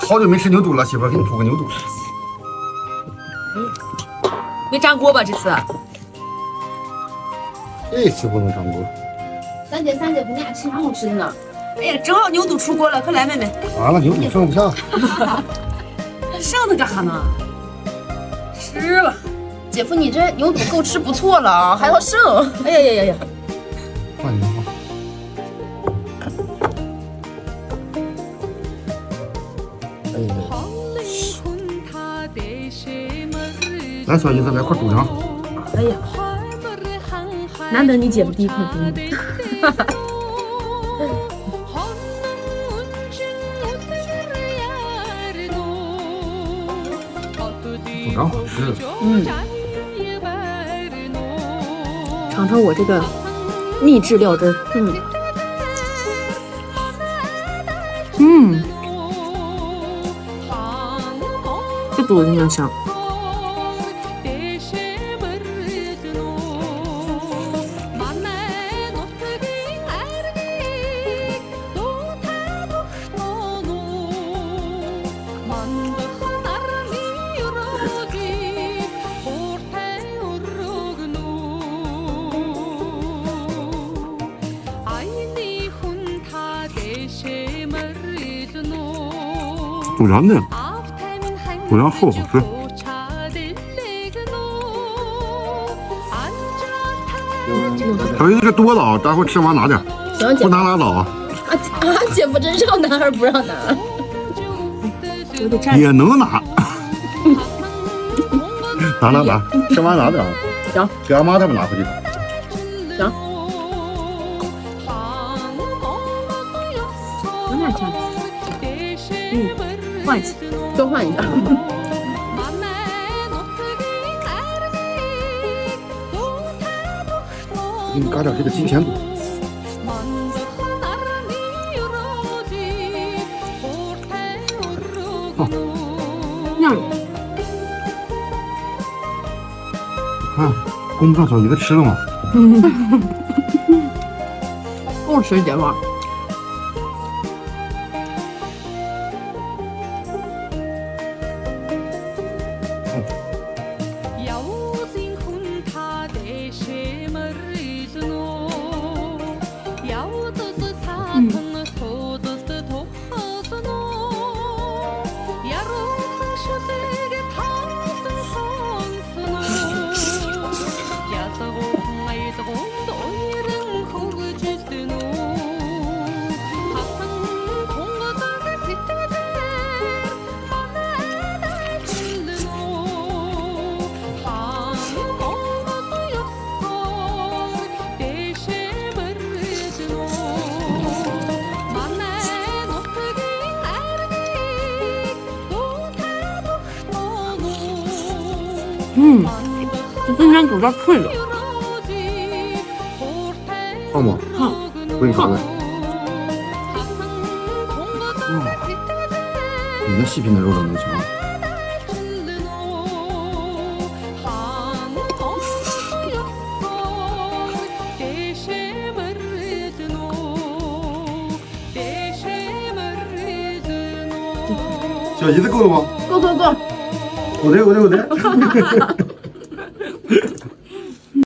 好久没吃牛肚了，媳妇儿给你煮个牛肚。没粘锅吧这次？这次不能粘锅。三姐，你俩吃啥好吃的呢？哎呀，正好牛肚出锅了，快来妹妹。完了，牛肚剩不下。剩它干啥呢？吃吧。姐夫，你这牛肚够吃不错了啊，还要剩。哎呀呀呀呀！换牛啊！哎呀！来，小姨子，来块肚肠。哎呀，难得你姐夫第一块给你。肚肠好吃。尝尝我这个秘制料汁儿。这肚子真的香。肚肠的，肚肠厚好吃。小姨子这多了啊，待会儿吃完拿点，行，姐夫不拿拉倒啊。姐夫这让拿还是不让拿？我得蘸。也能拿。拿，吃完拿点啊。行，给俺妈他们拿回去。行。我俩蘸。换一次，交换一下。给你嘎点这个金钱肚。好，样。看，供不上小姨子吃了吗？够吃姐夫。这中间有点脆了。好吗？好，我给你尝尝。你那细皮的肉怎么行？小姨子够了吗？够。我的。